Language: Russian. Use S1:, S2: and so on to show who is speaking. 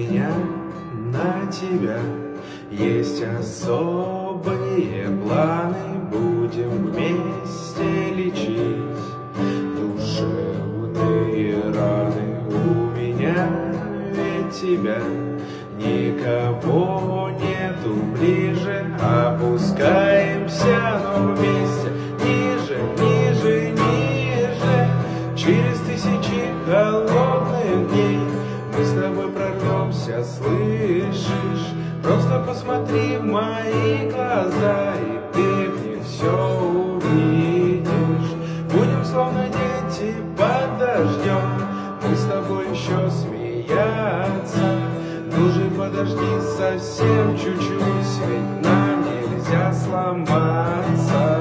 S1: меня на тебя есть особые планы, будем вместе лечить душевные раны. У меня ведь тебя никого нету ближе, опускаемся, но вместе ниже, ниже, ниже. Через тысячи холодных дней мы с тобой прорвемся, слышишь? Просто посмотри в мои глаза, и ты в них все увидишь. Будем словно дети под дождем, мы с тобой еще смеяться. Ну же подожди совсем чуть-чуть, ведь нам нельзя сломаться.